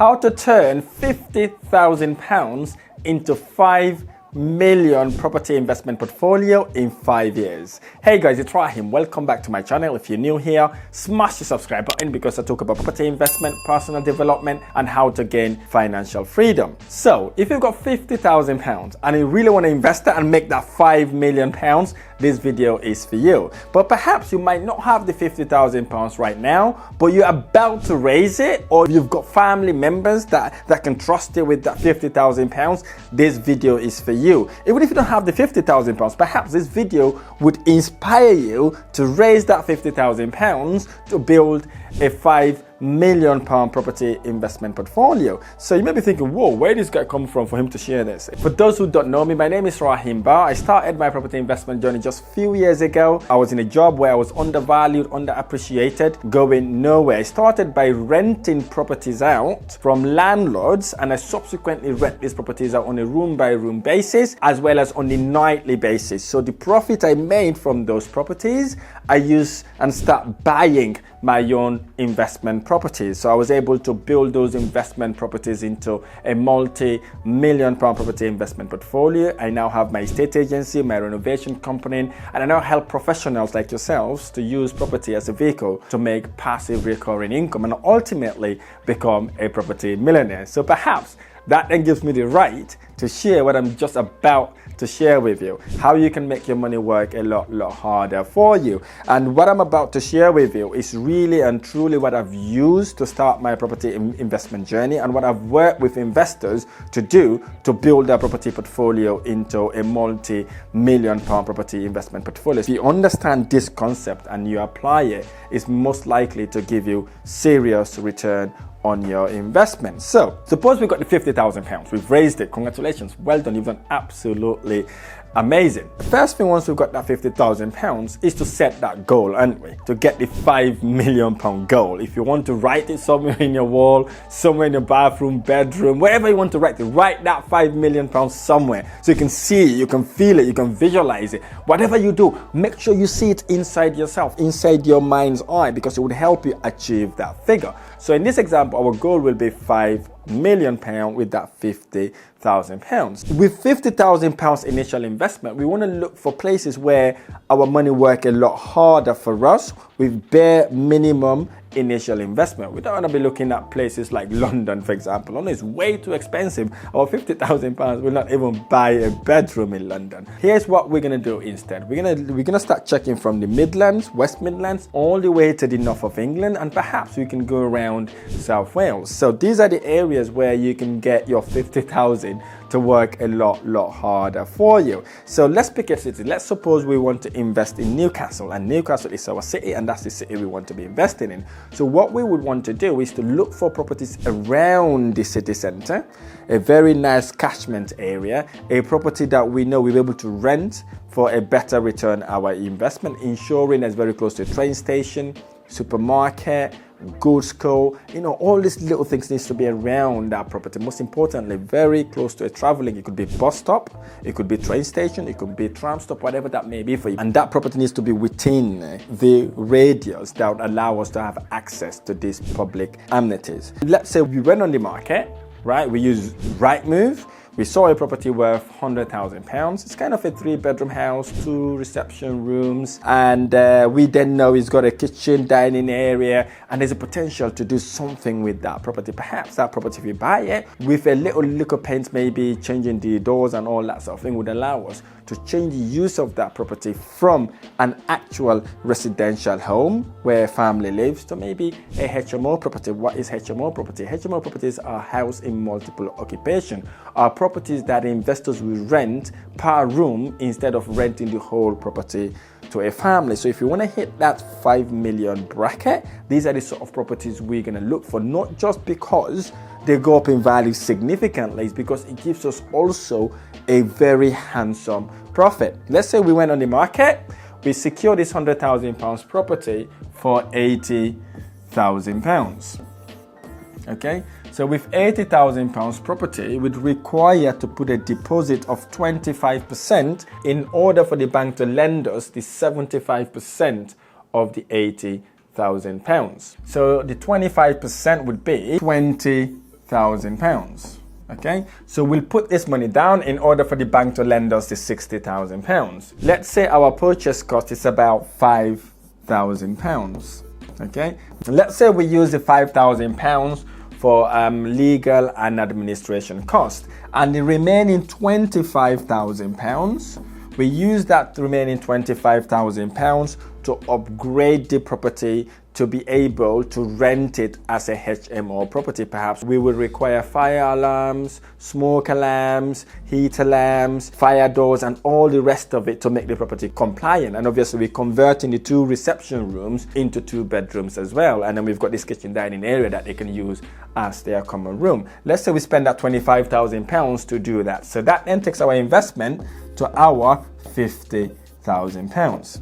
how to turn £50,000 into 5 million property investment portfolio in 5 years. Hey guys, it's Rahim. Welcome back to my channel. If you're new here, smash the subscribe button because I talk about property investment, personal development, and how to gain financial freedom. So if you've got £50,000 and you really want to invest it and make that £5 million, this video is for you. But perhaps you might not have the £50,000 right now, but you're about to raise it, or you've got family members that can trust you with that £50,000, this video is for you. Even if you don't have the £50,000, perhaps this video would inspire you to raise that £50,000 to build a £5 million property investment portfolio. So you may be thinking, whoa, where did this guy come from for him to share this? For those who don't know me, my name is Rahim Bar. I started my property investment journey just a few years ago. I was in a job where I was undervalued, underappreciated, going nowhere. I started by renting properties out from landlords, and I subsequently rent these properties out on a room by room basis as well as on a nightly basis. So the profit I made from those properties, I use and start buying my own investment properties. So I was able to build those investment properties into a multi-million pound property investment portfolio. I now have my estate agency, my renovation company, and I now help professionals like yourselves to use property as a vehicle to make passive recurring income and ultimately become a property millionaire. So perhaps that then gives me the right to share what I'm just about to share with you, how you can make your money work a lot harder for you. And what I'm about to share with you is really and truly what I've used to start my property investment journey and what I've worked with investors to do to build their property portfolio into a multi-million pound property investment portfolio. If you understand this concept and you apply it, it's most likely to give you serious return on your investment. So suppose we got the £50,000, we've raised it, congratulations, well done, you've done absolutely amazing. The first thing once we've got that £50,000 is to set that goal, aren't we? To get the £5 million goal. If you want to write it somewhere in your wall, somewhere in your bathroom, bedroom, wherever you want to write it, write that £5 million somewhere so you can see it, you can feel it, you can visualize it. Whatever you do, make sure you see it inside yourself, inside your mind's eye, because it would help you achieve that figure. So in this example, our goal will be £5 million with that £50,000. With £50,000 initial investment, we want to look for places where our money work a lot harder for us with bare minimum initial investment. We don't want to be looking at places like London, for example. London is way too expensive. Our £50,000 will not even buy a bedroom in London. Here's what we're going to do instead. We're gonna start checking from the Midlands, West Midlands, all the way to the north of England, and perhaps we can go around South Wales. So these are the areas where you can get your 50,000 to work a lot harder for you. So let's pick a city. Let's suppose we want to invest in Newcastle, and Newcastle is our city, and that's the city we want to be investing in. So what we would want to do is to look for properties around the city center, a very nice catchment area, a property that we know we'll be able to rent for a better return our investment, ensuring it's very close to a train station, supermarket, goods co, all these little things needs to be around that property. Most importantly, very close to a traveling. It could be bus stop, it could be train station, it could be tram stop, whatever that may be for you. And that property needs to be within the radius that would allow us to have access to these public amenities. Let's say we went on the market, right? We use Rightmove. We saw a property worth £100,000. It's kind of a 3-bedroom house, 2 reception rooms, and we then know it's got a kitchen, dining area, and there's a potential to do something with that property. Perhaps that property, if we buy it, with a little liquor paint, maybe changing the doors and all that sort of thing, would allow us to change the use of that property from an actual residential home where a family lives to maybe a HMO property. What is HMO property? HMO properties are house in multiple occupation, are properties that investors will rent per room instead of renting the whole property to a family. So if you want to hit that 5 million bracket, these are the sort of properties we're going to look for, not just because they go up in value significantly, it's because it gives us also a very handsome profit. Let's say we went on the market, we secured this £100,000 property for £80,000. Okay, so with £80,000 property, we'd require to put a deposit of 25% in order for the bank to lend us the 75% of the £80,000. So the 25% would be 20 £60,000. Okay, so we'll put this money down in order for the bank to lend us the £60,000. Let's say our purchase cost is about £5,000. Okay, let's say we use the £5,000 for legal and administration cost, and the remaining £25,000, we use that remaining £25,000 to upgrade the property to be able to rent it as a HMO property. Perhaps we will require fire alarms, smoke alarms, heat alarms, fire doors, and all the rest of it to make the property compliant. And obviously we're converting the 2 reception rooms into 2 bedrooms as well. And then we've got this kitchen dining area that they can use as their common room. Let's say we spend that £25,000 to do that. So that then takes our investment to our £50,000.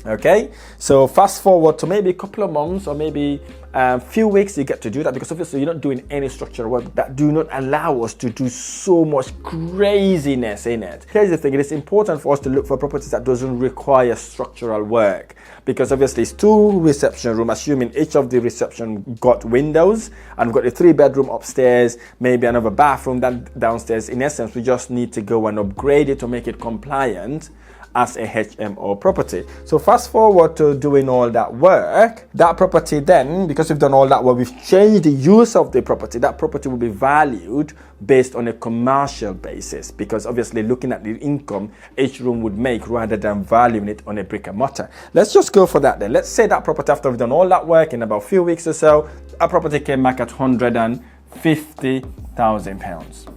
Okay, so fast forward to maybe a couple of months or maybe a few weeks, you get to do that, because obviously you're not doing any structural work that do not allow us to do so much craziness in it. Here's the thing, it is important for us to look for properties that doesn't require structural work, because obviously it's 2 reception rooms, assuming each of the reception got windows, and we've got a 3-bedroom upstairs, maybe another bathroom downstairs. In essence, we just need to go and upgrade it to make it compliant as a HMO property. So fast forward to doing all that work, that property then, because we've done all that work, we've changed the use of the property, that property will be valued based on a commercial basis, because obviously looking at the income each room would make rather than valuing it on a brick and mortar. Let's just go for that then. Let's say that property, after we've done all that work, in about a few weeks or so, our property came back at £150,000.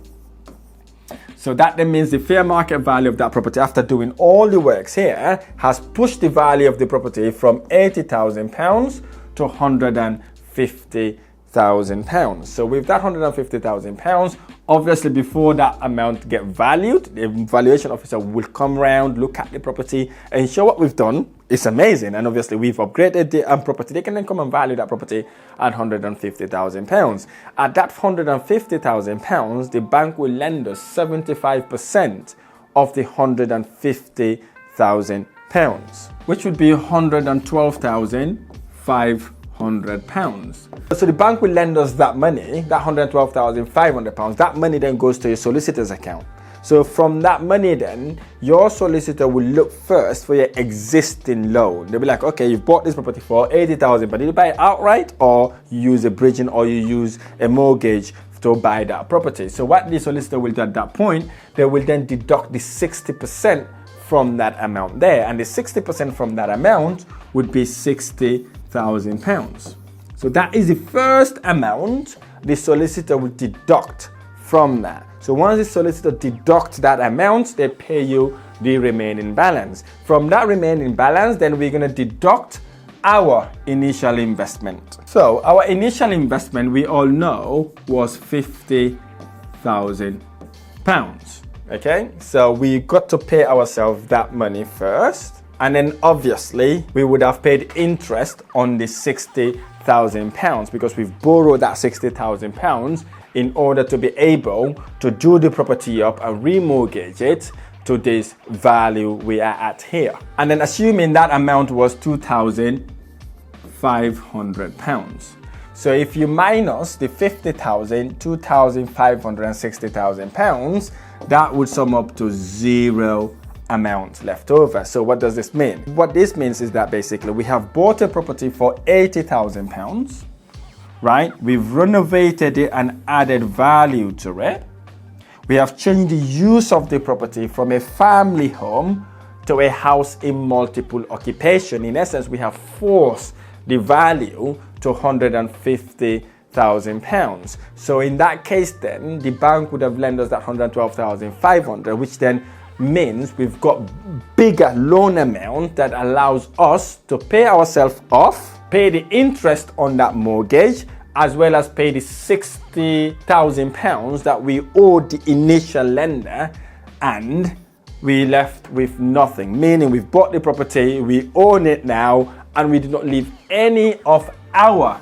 So that then means the fair market value of that property, after doing all the works here, has pushed the value of the property from £80,000 to £150,000. So with that £150,000, obviously before that amount get valued, the valuation officer will come around, look at the property, and show what we've done. It's amazing, and obviously we've upgraded the property. They can then come and value that property at £150,000. At that £150,000, the bank will lend us 75% of the £150,000, which would be £112,500. So the bank will lend us that money, that £112,500. That money then goes to your solicitor's account. So from that money then, your solicitor will look first for your existing loan. They'll be like, okay, you've bought this property for £80,000, but did you buy it outright, or you use a bridging, or you use a mortgage to buy that property? So what the solicitor will do at that point, they will then deduct the 60% from that amount there, and the 60% from that amount would be £60,000. So that is the first amount the solicitor will deduct from that. So once the solicitor deducts that amount, they pay you the remaining balance. From that remaining balance, then we're going to deduct our initial investment. So our initial investment, we all know, was £50,000. Okay, so we got to pay ourselves that money first, and then obviously we would have paid interest on the £60,000 because we've borrowed that £60,000 in order to be able to do the property up and remortgage it to this value we are at here. And then assuming that amount was £2,500. So if you minus the 50,000, 2,500 and 60,000 pounds, that would sum up to 0 amount left over. So what does this mean? What this means is that basically we have bought a property for £80,000, right? We've renovated it and added value to it. We have changed the use of the property from a family home to a house in multiple occupation. In essence, we have forced the value to £150,000. So in that case then, the bank would have lent us that $112,500, which then means we've got bigger loan amount that allows us to pay ourselves off, pay the interest on that mortgage, as well as pay the £60,000 that we owed the initial lender, and we left with nothing. Meaning we've bought the property, we own it now, and we did not leave any of our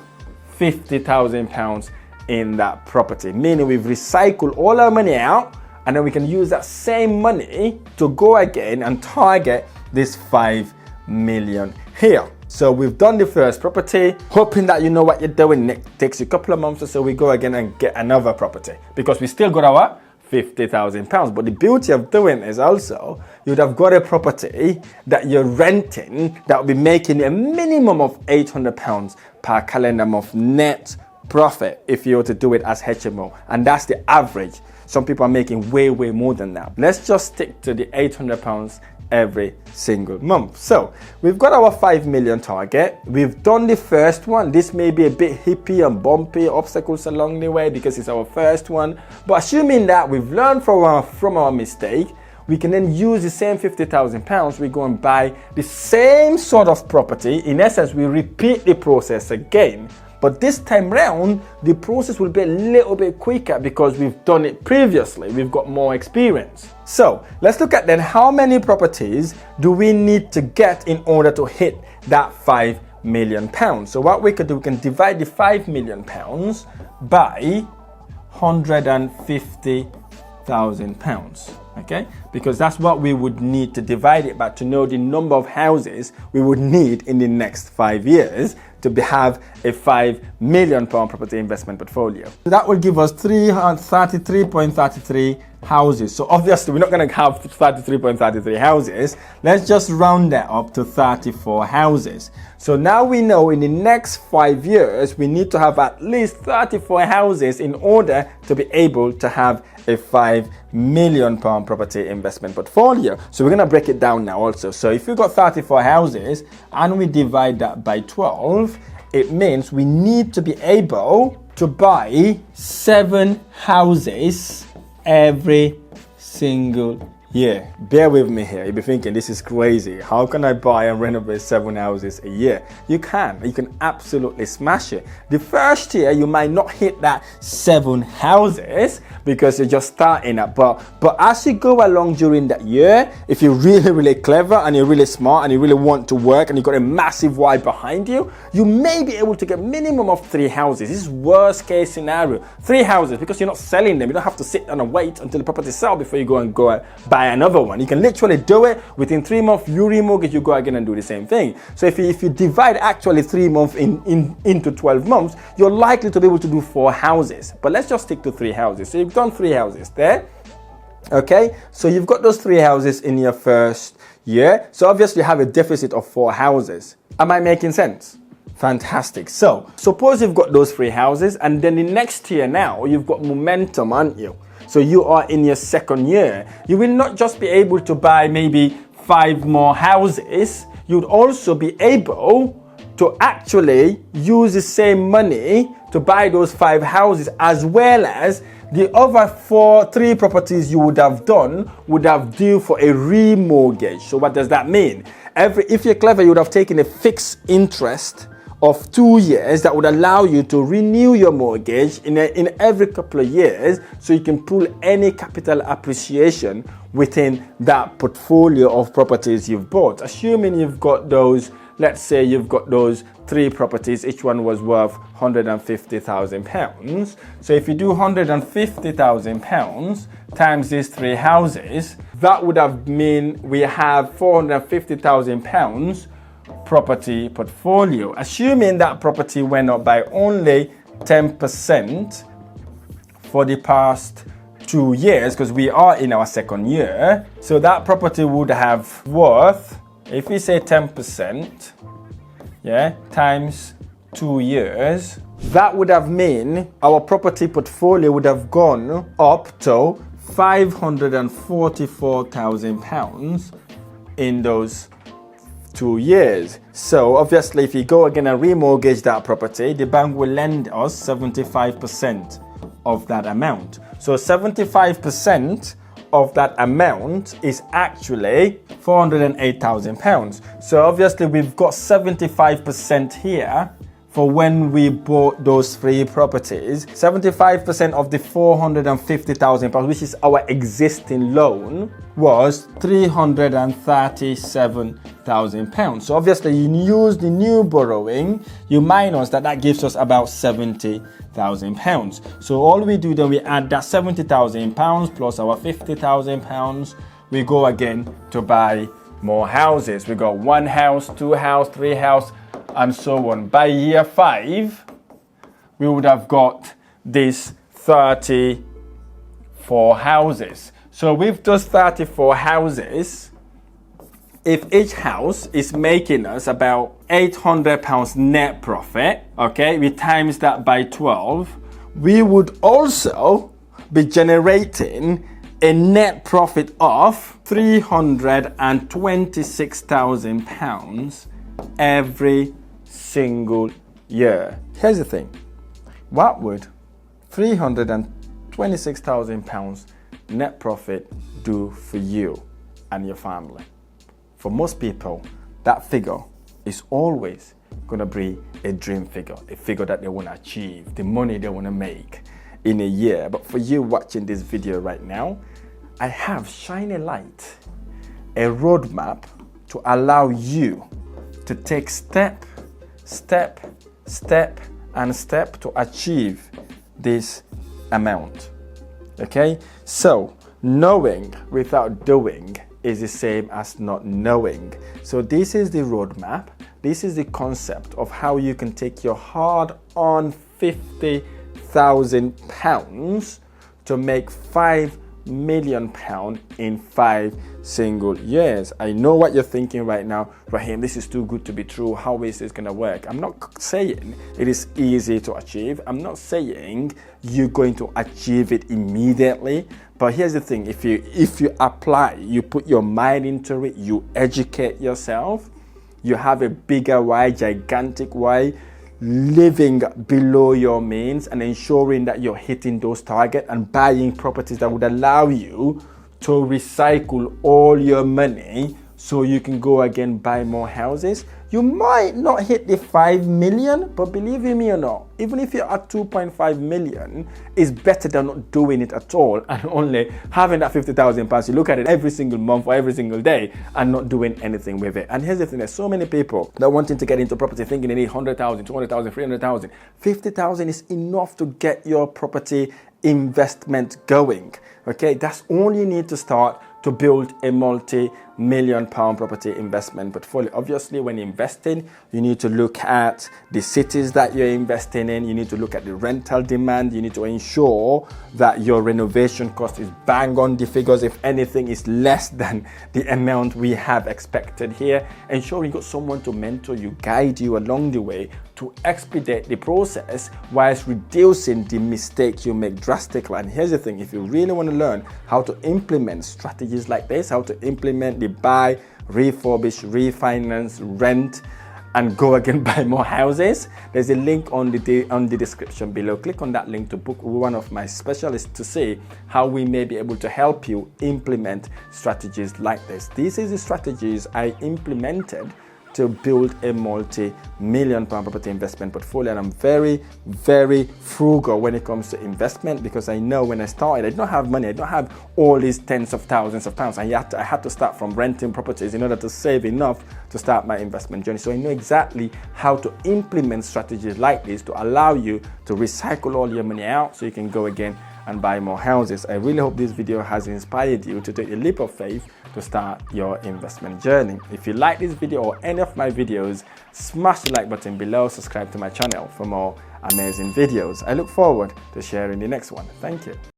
£50,000 in that property. Meaning we've recycled all our money out, and then we can use that same money to go again and target this 5 million here. So we've done the first property, hoping that you know what you're doing. It takes you a couple of months or so, we go again and get another property because we still got our £50,000. But the beauty of doing is also you'd have got a property that you're renting that will be making a minimum of £800 per calendar month net profit if you were to do it as HMO, and that's the average. Some people are making way more than that. Let's just stick to the £800 every single month. So we've got our 5 million target. We've done the first one. This may be a bit hippie and bumpy, obstacles along the way because it's our first one, but assuming that we've learned from our mistake, we can then use the same £50,000. We go and buy the same sort of property. In essence, we repeat the process again. But this time round, the process will be a little bit quicker because we've done it previously. We've got more experience. So let's look at then how many properties do we need to get in order to hit that £5 million. So what we could do, we can divide the £5 million by £150,000. Okay, because that's what we would need to divide it by to know the number of houses we would need in the next 5 years to have a £5 million property investment portfolio. So that will give us 33.33 houses. So obviously we're not going to have 33.33 houses. Let's just round that up to 34 houses. So now we know in the next 5 years we need to have at least 34 houses in order to be able to have a £5 million property investment portfolio. So we're going to break it down now also. So if we've got 34 houses and we divide that by 12, it means we need to be able to buy 7 houses every single year. Bear with me here. You'll be thinking, this is crazy. How can I buy and renovate 7 houses a year? You can absolutely smash it. The first year, you might not hit that 7 houses because you're just starting up. But as you go along during that year, if you're really clever and you're really smart and you really want to work and you've got a massive why behind you, you may be able to get minimum of 3 houses. This is worst case scenario. 3 houses because you're not selling them. You don't have to sit down and wait until the property sells before you go and buy another one. You can literally do it within 3 months. You remortgage, you go again and do the same thing. So if you divide actually 3 months into 12 months, you're likely to be able to do 4 houses. But let's just stick to 3 houses. So you've done 3 houses there. Okay, so you've got those 3 houses in your first year. So obviously you have a deficit of 4 houses. Am I making sense? Fantastic. So suppose you've got those 3 houses and then the next year now you've got momentum, aren't you? So you are in your second year. You will not just be able to buy maybe 5 more houses. You'd also be able to actually use the same money to buy those 5 houses, as well as the other 3 properties you would have done would have due for a remortgage. So what does that mean? If you're clever, you would have taken a fixed interest of 2 years that would allow you to renew your mortgage in every couple of years, so you can pull any capital appreciation within that portfolio of properties you've bought. Assuming you've got those, let's say you've got those 3 properties, each one was worth £150,000. So if you do £150,000 times these 3 houses, that would have mean we have £450,000 property portfolio. Assuming that property went up by only 10% for the past 2 years, because we are in our second year, so that property would have worth, if we say 10%, times 2 years, that would have mean our property portfolio would have gone up to £544,000 in those 2 years. So obviously if you go again and remortgage that property, the bank will lend us 75% of that amount. So 75% of that amount is actually £408,000. So obviously we've got 75% here for when we bought those 3 properties. 75% of the £450,000, which is our existing loan, was £337,000. So obviously you use the new borrowing, you minus that gives us about £70,000. So all we do then, we add that £70,000 plus our £50,000. We go again to buy more houses. We got 1 house, 2 house, 3 house, and so on. By year 5, we would have got these 34 houses. So with those 34 houses, if each house is making us about £800 net profit, okay, we times that by 12, we would also be generating a net profit of £326,000 every single year. Here's the thing. What would £326,000 net profit do for you and your family? For most people, that figure is always going to be a dream figure, a figure that they want to achieve, the money they want to make in a year. But for you watching this video right now, I have shine a light, a roadmap to allow you to take step to achieve this amount. Okay? So, knowing without doing is the same as not knowing. So this is the roadmap. This is the concept of how you can take your hard-earned £50,000 to make £5 million in 5 single years. I know what you're thinking right now, Raheem, this is too good to be true. How is this gonna work? I'm not saying it is easy to achieve. I'm not saying you're going to achieve it immediately. But here's the thing, if you apply, you put your mind into it, you educate yourself, you have a bigger why, gigantic why, living below your means and ensuring that you're hitting those targets and buying properties that would allow you to recycle all your money so you can go again buy more houses. You might not hit the 5 million, but believe me or not, even if you're at 2.5 million, it's better than not doing it at all and only having that £50,000. You look at it every single month or every single day and not doing anything with it. And here's the thing, there's so many people that are wanting to get into property thinking they need 100,000, 200,000, 300,000. 50,000 is enough to get your property investment going. Okay, that's all you need to start to build a multi-million pound property investment portfolio. Obviously, when investing, you need to look at the cities that you're investing in. You need to look at the rental demand. You need to ensure that your renovation cost is bang on the figures. If anything is less than the amount we have expected here, ensure you got someone to mentor you, guide you along the way to expedite the process whilst reducing the mistake you make drastically. And here's the thing, if you really want to learn how to implement strategies like this, how to implement the buy, refurbish, refinance, rent, and go again buy more houses, there's a link on the description below. Click on that link to book one of my specialists to see how we may be able to help you implement strategies like this. These are the strategies I implemented to build a multi-million pound property investment portfolio. And I'm very, very frugal when it comes to investment, because I know when I started, I did not have money. I don't have all these tens of thousands of pounds. I had to start from renting properties in order to save enough to start my investment journey. So I know exactly how to implement strategies like this to allow you to recycle all your money out so you can go again and buy more houses. I really hope this video has inspired you to take a leap of faith to start your investment journey. If you like this video or any of my videos, smash the like button below, subscribe to my channel for more amazing videos. I look forward to sharing the next one. Thank you.